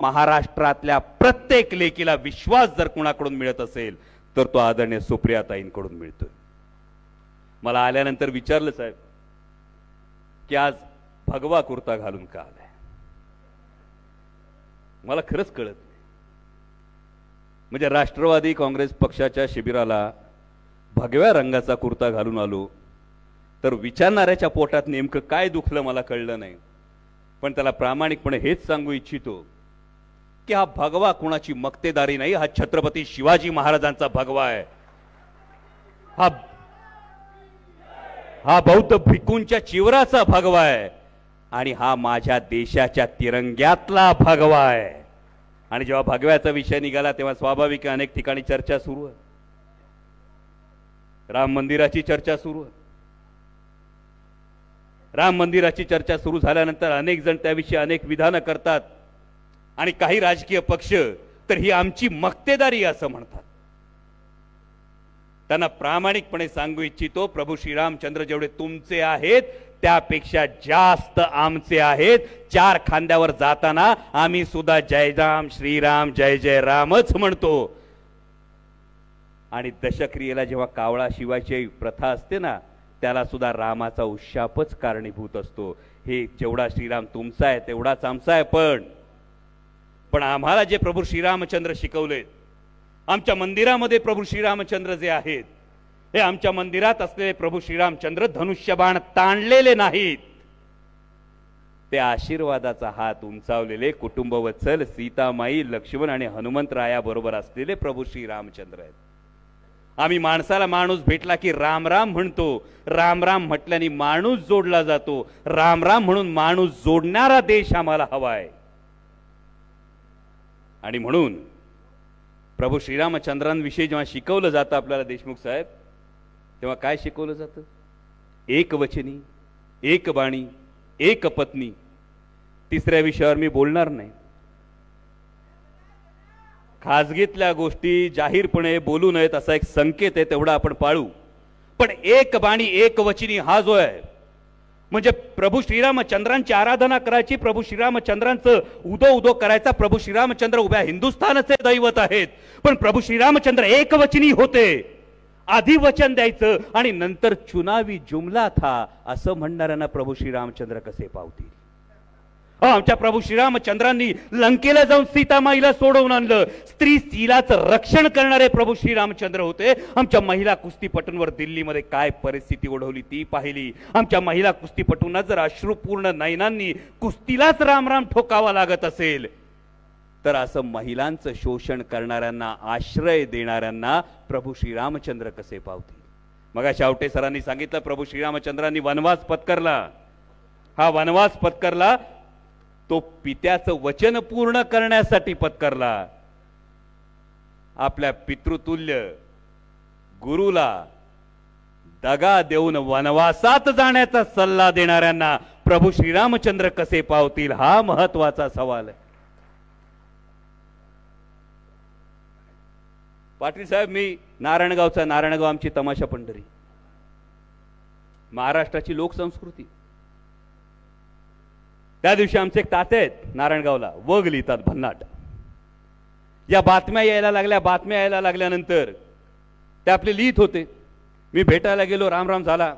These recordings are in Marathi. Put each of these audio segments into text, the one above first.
महाराष्ट्रातल्या प्रत्येक लेकीला विश्वास जर कुणाकडून मिळत असेल तर तो आदरणीय सुप्रियाताईंकडून मिळतोय। मला आल्यानंतर विचारलं साहेब की आज भगवा कुर्ता घालून का आलाय, मला खरंच कळत नाही। म्हणजे राष्ट्रवादी काँग्रेस पक्षाच्या शिबिराला भगव्या रंगाचा कुर्ता घालून आलो तर विचारणाऱ्याच्या पोटात नेमकं काय दुखलं मला कळलं नाही, पण त्याला प्रामाणिकपणे हेच सांगू इच्छितो की हा भगवा कुणाची मक्तेदारी नाही, हा छत्रपती शिवाजी महाराजांचा भगवा आहे। हा बौद्ध भिक्खूंच्या चिवराचा भगवा आहे आणि हा माझ्या देशाच्या तिरंग्यातला भगवा आहे। आणि जेव्हा भगव्याचा विषय निघाला तेव्हा स्वाभाविक अनेक ठिकाणी चर्चा सुरू आहे, राम मंदिराची चर्चा सुरू आहे। राम मंदिराची चर्चा सुरू झाल्यानंतर अनेक जण त्याविषयी अनेक विधानं करतात आणि काही राजकीय पक्ष तर ही आमची मक्तेदारी असं म्हणतात। त्यांना प्रामाणिकपणे सांगू इच्छितो, प्रभू श्रीरामचंद्र जेवढे तुमचे आहेत त्यापेक्षा जास्त आमचे आहेत। चार खांद्यावर जाताना आम्ही सुद्धा जय राम श्रीराम जय जय रामच म्हणतो। आणि दशक्रियेला जेव्हा कावळा शिवायची प्रथा असते ना, त्याला सुद्धा रामाचा उशापच कारणीभूत असतो। हे जेवढा श्रीराम तुमचा आहे तेवढाच आमचा आहे। पण आम्हाला जे प्रभू श्रीरामचंद्र शिकवलेत, आमच्या मंदिरामध्ये प्रभू श्रीरामचंद्र जे आहेत, हे आमच्या मंदिरात असलेले प्रभू श्रीरामचंद्र धनुष्यबाण ताणलेले नाहीत, ते आशीर्वादाचा हात उंचावलेले कुटुंबवत्सल सीतामाई लक्ष्मण आणि हनुमंतरायाबरोबर असलेले प्रभू श्रीरामचंद्र आहेत। आम्ही माणसाला माणूस भेटला की राम राम म्हणतो, राम राम म्हटल्याने माणूस जोडला जातो, राम राम म्हणून माणूस जोडणारा देश आम्हाला हवा आहे। आणि म्हणून प्रभू श्रीरामचंद्रांविषयी जेव्हा शिकवलं जातं आपल्याला देशमुख साहेब, तेव्हा काय शिकवलं जातं? एक वचनी, एक बाणी, एक पत्नी। तिसऱ्या विषयावर मी बोलणार नाही। खाजगीतल्या गोष्टी जाहीरपणे बोलू नयेत असा एक संकेत आहे, तेवढा आपण पाळू। पण एक बाणी एक वचनी हा जो आहे, म्हणजे प्रभू श्रीरामचंद्रांची आराधना करायची, प्रभू श्रीरामचंद्रांचं उदो उदो करायचा। प्रभू श्रीरामचंद्र उभ्या हिंदुस्थानाचे दैवत आहेत, पण प्रभू श्रीरामचंद्र एक वचनी होते। आधी वचन द्यायचं आणि नंतर चुनावी जुमला था असं म्हणणाऱ्यांना प्रभू श्रीरामचंद्र कसे पावतील? आमच्या प्रभू श्रीरामचंद्रांनी लंकेला जाऊन सीतामाईला सोडवून आणलं। स्त्री स्त्रीलाचं रक्षण करणारे प्रभू श्रीरामचंद्र होते। आमच्या महिला कुस्तीपटूंवर दिल्लीमध्ये काय परिस्थिती ओढवली ती पाहिली। आमच्या महिला कुस्तीपटूंना जर अश्रुपूर्ण नयनांनी कुस्तीलाच राम राम ठोकावा लागत असेल तर असं महिलांचं शोषण करणाऱ्यांना, आश्रय देणाऱ्यांना प्रभू श्रीरामचंद्र कसे पावतील? मग शावटे सरांनी सांगितलं, प्रभू श्रीरामचंद्रांनी वनवास पत्करला। हा वनवास पत्करला तो पित्याचं वचन पूर्ण करण्यासाठी पत्करला। आपल्या पितृतुल्य गुरुला दगा देऊन वनवासात जाण्याचा सल्ला देणाऱ्यांना प्रभू श्रीरामचंद्र कसे पावतील, हा महत्वाचा सवाल आहे। पाटील साहेब, मी नारायणगावचा, नारायणगाव आमची तमाशा पंढरी, महाराष्ट्राची लोकसंस्कृती। त्या दिवशी आमचे एक ताते आहेत नारायणगावला, वग लिहितात भन्नाट। या बातम्या यायला लागल्यानंतर ते आपले लिहित होते। मी भेटायला गेलो, रामराम झाला।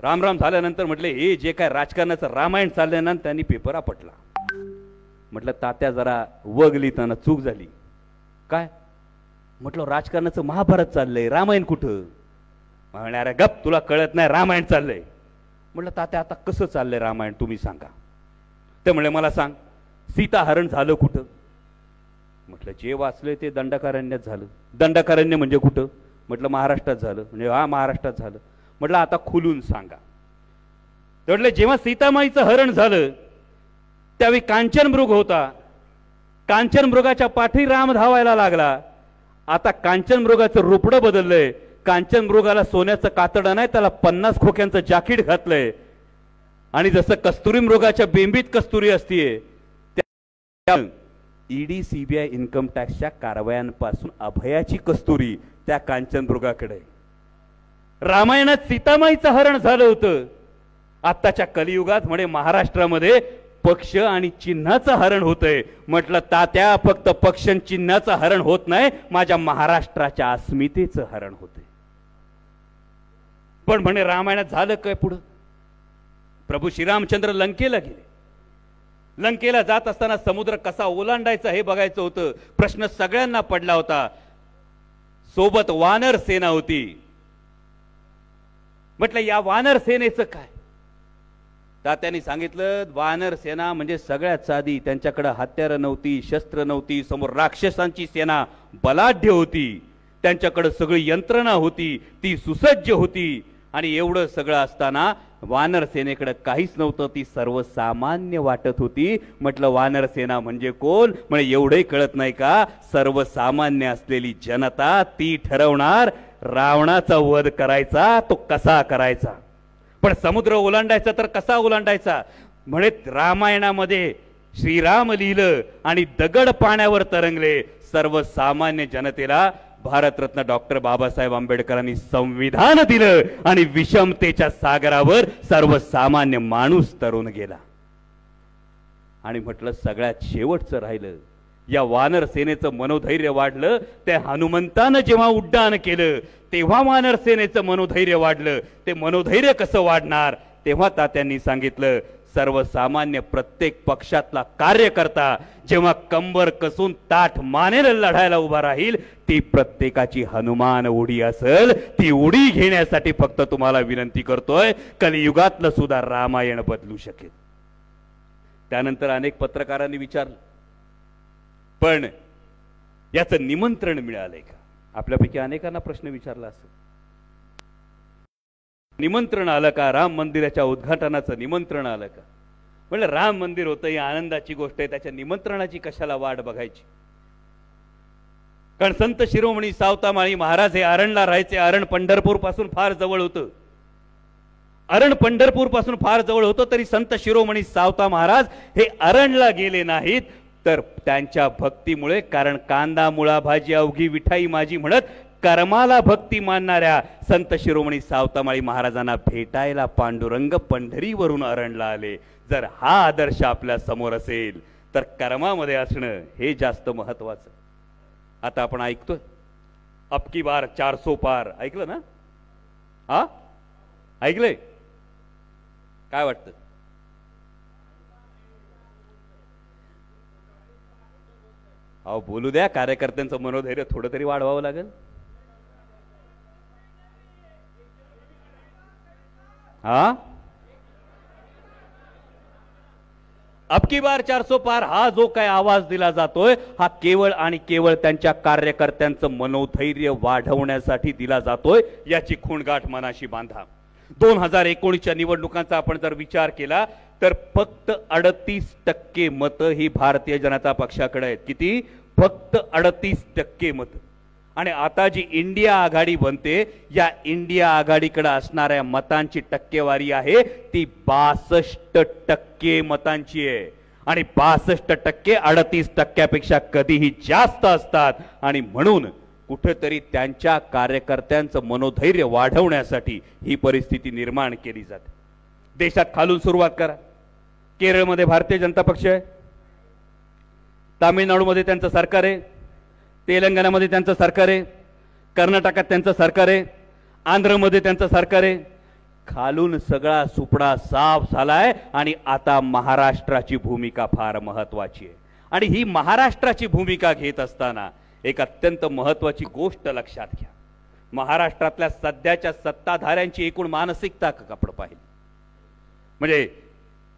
रामराम झाल्यानंतर म्हटले, हे जे काय राजकारणाचं रामायण चाललंय ना, त्यांनी पेपर आपटला। म्हटलं, तात्या जरा वग लिहिताना चूक झाली। काय? म्हटलं, राजकारणाचं महाभारत चाललंय, रामायण कुठं? म्हणणाऱ्या गप, तुला कळत नाही, रामायण चाललंय। म्हटलं, तात्या आता कसं चाललंय रामायण तुम्ही सांगा। ते म्हणले, मला सांग, सीता हरण झालं कुठं? म्हटलं, जे वाचलंय ते दंडकारण्यात झालं। दंडकारण्य म्हणजे कुठं? म्हटलं, महाराष्ट्रात झालं। म्हणजे हा, महाराष्ट्रात झालं। म्हटलं, आता खुलून सांगा। ते म्हटले, जेव्हा सीतामाईचं हरण झालं त्यावेळी कांचनमृग होता, कांचनमृगाच्या पाठी राम धावायला लागला। आता कांचनमृगाचं रूपडं बदललंय, कांचनमृगाला सोन्याचं कातडं नाही, त्याला 50 खोक्यांचं जाकीट घातलंय। आणि जसं कस्तुरी मृगाच्या बेंबीत कस्तुरी असते, ईडी सीबीआय इन्कम टॅक्सच्या कारवायांपासून अभयाची कस्तुरी त्या कांचनमृगाकडे। रामायणात सीतामाईचं हरण झालं होतं। आत्ताच्या कलियुगात म्हणे महाराष्ट्रामध्ये पक्ष आणि चिन्हाचं हरण होतंय. म्हटलं तात्या, फक्त पक्ष आणि चिन्हाचं हरण होत नाही, माझ्या महाराष्ट्राच्या अस्मितेचं हरण होतंय. पण म्हणे रामायणात झालं काय पुढं? प्रभू श्रीरामचंद्र लंकेला गेले. लंकेला जात असताना समुद्र कसा ओलांडायचा हे बघायचं होतं. प्रश्न सगळ्यांना पडला होता. सोबत वानर सेना होती. म्हटलं या वानर सेनेचं काय? तात्यांनी सांगितलं, वानर सेना म्हणजे सगळ्यात साधी. त्यांच्याकडे हत्यारं नव्हती, शस्त्र नव्हती, समोर राक्षसांची सेना बलाढ्य होती. त्यांच्याकडे सगळी यंत्रणा होती, ती सुसज्ज होती. आणि एवढं सगळं असताना वानर सेनेकडे काहीच नव्हतं, ती सर्वसामान्य वाटत होती. म्हटलं वानर सेना म्हणजे कोण? म्हणजे एवढे कळत नाही का? सर्वसामान्य असलेली जनता ती ठरवणार रावणाचा वध करायचा तो कसा करायचा. पण समुद्र ओलांडायचा तर कसा ओलांडायचा? म्हणे रामायणामध्ये श्रीराम लिहिलं आणि दगड पाण्यावर तरंगले. सर्वसामान्य जनतेला भारतरत्न डॉक्टर बाबासाहेब आंबेडकरांनी संविधान दिलं आणि विषमतेच्या सागरावर सर्वसामान्य माणूस तरुण गेला. आणि म्हटलं सगळ्यात शेवटचं राहिलं. या वानर सेनेचं मनोधैर्य वाढलं. त्या हनुमंतानं जेव्हा उड्डाण केलं तेव्हा वानर सेनेचं मनोधैर्य वाढलं. ते मनोधैर्य कसं वाढणार? तेव्हा तात्यांनी सांगितलं, सर्वसामान्य प्रत्येक पक्षातला कार्यकर्ता जेव्हा कंबर कसून ताठ मानेला लढायला उभा राहील, ती प्रत्येकाची हनुमान उडी असेल. ती उडी घेण्यासाठी फक्त तुम्हाला विनंती करतोय, कलियुगातलं सुद्धा रामायण बदलू शकेल. त्यानंतर अनेक पत्रकारांनी विचारलं, पण याचं निमंत्रण मिळालंय का? आपल्यापैकी अनेकांना प्रश्न विचारला असेल. निमंत्रण आलं का? राम मंदिराच्या उद्घाटनाचं निमंत्रण आलं का? म्हणलं राम मंदिर होतं, ही आनंदाची गोष्ट आहे, त्याच्या निमंत्रणाची कशाला वाट बघायची? कारण संत शिरोमणी सावतामाळी महाराज हे अरणला राहायचे. अरण पंढरपूर पासून फार जवळ होतं. अरण पंढरपूर पासून फार जवळ होतं, तरी संत शिरोमणी सावता महाराज हे अरणला गेले नाहीत. तर त्यांच्या भक्तीमुळे, कारण कांदा मुळा भाजी अवघी विठाई माझी म्हणत कर्माला भक्ती मानणाऱ्या संत शिरोमणी सावतामाळी महाराजांना भेटायला पांडुरंग पंढरीवरून अरणला आले. जर हा आदर्श आपल्या समोर असेल तर कर्मामध्ये असणं हे जास्त महत्वाचं. आता आपण ऐकतोय अबकी बार 400 पार. ऐकलं ना? हा, ऐकलंय? काय वाटतं? अहो बोलू द्या, कार्यकर्त्यांचं मनोधैर्य थोडं तरी वाढवावं लागेल. हा, अबकी बार 400 पार हा जो काय आवाज दिला जातोय, हा केवळ आणि केवळ त्यांच्या कार्यकर्त्यांचं मनोधैर्य वाढवण्यासाठी दिला जातोय. याची खूणगाठ मनाशी बांधा. 2019च्या निवडणुकांचा आपण जर विचार केला तर फक्त 38% मतं ही भारतीय जनता पक्षाकडे आहेत. किती? फक्त 38% मतं. आणि आता जी इंडिया आघाडी बनते, या इंडिया आघाडीकडे असणाऱ्या मतांची टक्केवारी आहे ती 62% मतांची आहे. आणि 62% 38%पेक्षा कधीही जास्त असतात. आणि म्हणून कुठेतरी त्यांच्या कार्यकर्त्यांचं मनोधैर्य वाढवण्यासाठी ही परिस्थिती निर्माण केली जाते. देशात खालून सुरुवात करा. केरळमध्ये भारतीय जनता पक्ष आहे, तामिळनाडूमध्ये त्यांचं सरकार आहे, तेलंगणामध्ये त्यांचं सरकार आहे, कर्नाटकात त्यांचं सरकार आहे, आंध्रमध्ये त्यांचं सरकार आहे. खालून सगळा सुपडा साफ झालाय. आणि आता महाराष्ट्राची भूमिका फार महत्वाची आहे. आणि ही महाराष्ट्राची भूमिका घेत असताना एक अत्यंत महत्वाची गोष्ट लक्षात घ्या. महाराष्ट्रातल्या सध्याच्या सत्ताधाऱ्यांची एकूण मानसिकता आपण पाहिली. म्हणजे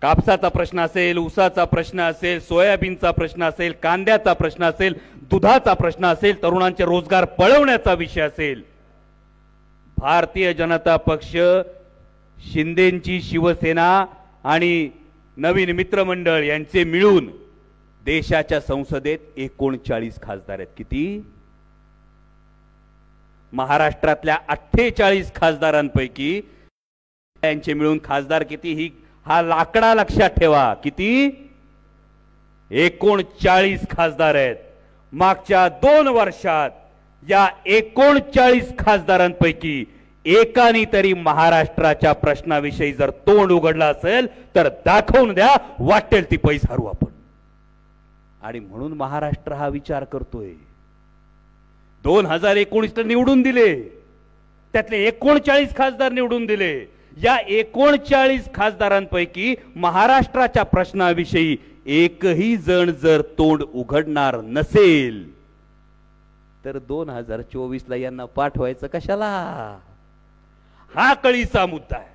कापसाचा प्रश्न असेल, ऊसाचा प्रश्न असेल, सोयाबीनचा प्रश्न असेल, कांद्याचा प्रश्न असेल, दुधाचा प्रश्न असेल, तरुणांचे रोजगार पळवण्याचा विषय असेल, भारतीय जनता पक्ष, शिंदेंची शिवसेना आणि नवीन मित्रमंडळ यांचे मिळून देशाच्या संसदेत 39 खासदार आहेत. किती? महाराष्ट्रातल्या 48 खासदारांपैकी यांचे मिळून खासदार किती? हा लाकडा लक्षात ठेवा. किती? 39 खासदार आहेत. मागच्या 2 वर्षात या 39 खासदारांपैकी एकानी तरी महाराष्ट्राच्या प्रश्नाविषयी जर तोंड उघडलं असेल तर दाखवून द्या, वाटेल ती पैसा हरू आपण. आणि म्हणून महाराष्ट्र हा विचार करतोय. 2019 निवडून दिले, त्यातले 39 खासदार निवडून दिले. या 39 खासदारांपैकी महाराष्ट्राच्या प्रश्नाविषयी एकही जण जर तोंड उघडणार नसेल तर 2024 ला यांना पाठवायचं कशाला? हा कळीचा मुद्दा आहे.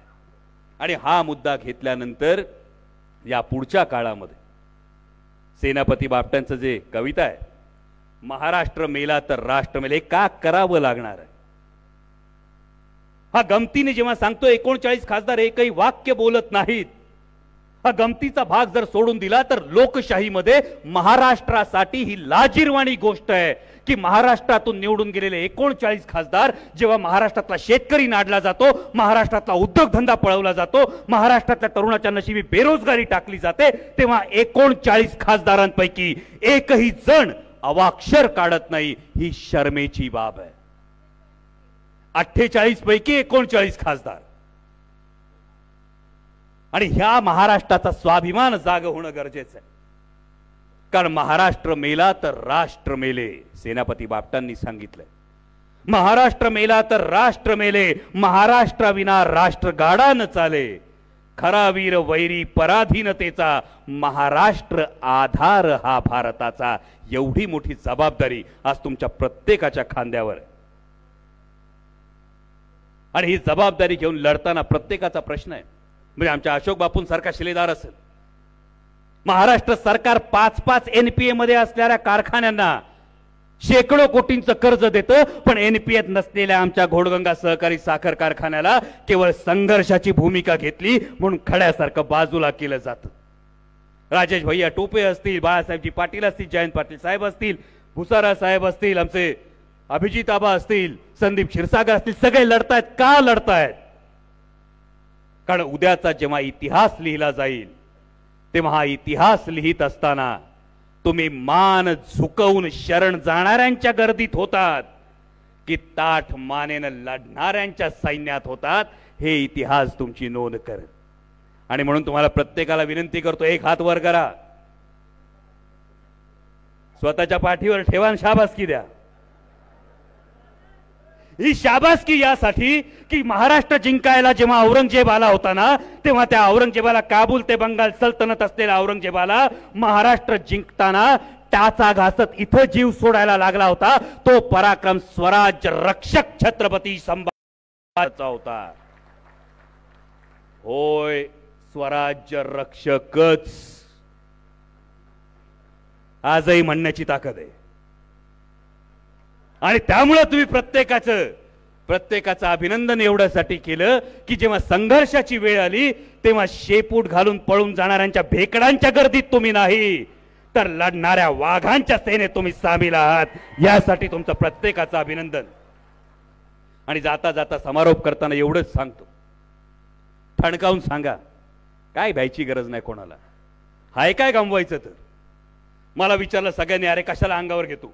आणि हा मुद्दा घेतल्यानंतर या पुढच्या काळामध्ये सेनापती बापटांचं जे कविता आहे, महाराष्ट्र मेला तर राष्ट्र मेले, का करावं लागणार आहे? हा गमतीने जेव्हा सांगतो 39 खासदार एकही वाक्य बोलत नाहीत, हा गमतीचा भाग जर सोडून दिला तर लोकशाहीमध्ये महाराष्ट्रासाठी ही लाजिरवाणी गोष्ट आहे की महाराष्ट्रातून निवडून गेलेले 39 खासदार जेव्हा महाराष्ट्रातला शेतकरी नाडला जातो, महाराष्ट्रातला उद्योगधंदा पळवला जातो, महाराष्ट्रातल्या तरुणाच्या नशिबी बेरोजगारी टाकली जाते, तेव्हा 39 खासदारांपैकी एकही जण अवाक्षर काढत नाही. ही शर्मेची बाब आहे. 48 पैकी 39 खासदार. आणि ह्या महाराष्ट्राचा स्वाभिमान जाग होणं गरजेचं आहे. कारण महाराष्ट्र मेला तर राष्ट्र मेले, सेनापती बापटांनी सांगितलंय. महाराष्ट्र मेला तर राष्ट्र मेले, महाराष्ट्राविना राष्ट्र गाडा न चाले. खरा वीर वैरी पराधीनतेचा, महाराष्ट्र आधार हा भारताचा. एवढी मोठी जबाबदारी आज तुमच्या प्रत्येकाच्या खांद्यावर आहे. आणि ही जबाबदारी घेऊन लढताना प्रत्येकाचा प्रश्न आहे. म्हणजे आमच्या अशोक बापूंसारखा शिलेदार असेल, महाराष्ट्र सरकार 5-5 NPA मध्ये असणाऱ्या कारखान्यांना शेकडो कोटींचं कर्ज देतं, पण NPA नसलेल्या आमच्या घोडगंगा सहकारी साखर कारखान्याला केवळ संघर्षाची भूमिका घेतली म्हणून खड्यासारखं बाजूला केलं जातं. राजेश भैया टोपे असतील, बाळासाहेबजी पाटील असतील, जयंत पाटील साहेब असतील, भुसारा साहेब असतील, आमचे अभिजित आबा असतील, संदीप क्षीरसागर असतील, सगळे लढतायत. का लढतायत? कारण उद्याचा जेव्हा इतिहास लिहिला जाईल तेव्हा हा इतिहास लिहित असताना तुम्ही मान झुकवून शरण जाणाऱ्यांच्या गर्दीत होतात की ताठ मानेनं लढणाऱ्यांच्या सैन्यात होतात, हे इतिहास तुमची नोंद कर. आणि म्हणून तुम्हाला प्रत्येकाला विनंती करतो, एक हात वर करा, स्वतःच्या पाठीवर ठेवा, शाबासकी द्या. ही शाबासकी यासाठी की महाराष्ट्र जिंकायला जेव्हा औरंगजेब आला होता ना, तेव्हा त्या औरंगजेबाला, काबूल ते बंगाल सल्तनत असलेल्या औरंगजेबाला महाराष्ट्र जिंकताना टाचा घासत इथं जीव सोडायला लागला होता. तो पराक्रम स्वराज्य रक्षक छत्रपती संभाजीचा होता. होय, स्वराज्य रक्षकच आजही म्हणण्याची ताकद आहे. आणि त्यामुळे तुम्ही प्रत्येकाचं अभिनंदन एवढ्यासाठी केलं की जेव्हा संघर्षाची वेळ आली तेव्हा शेपूट घालून पळून जाणाऱ्यांच्या भेकडांच्या गर्दीत तुम्ही नाही, तर लढणाऱ्या वाघांच्या सेनेत तुम्ही सामील आहात. यासाठी तुमचं प्रत्येकाचं अभिनंदन. आणि जाता जाता समारोप करताना एवढंच सांगतो, ठणकावून सांगा, काय भ्यायची गरज नाही कोणाला. हाय काय गमवायचं तर मला विचारलं सगळ्यांनी, अरे कशाला अंगावर घेतो?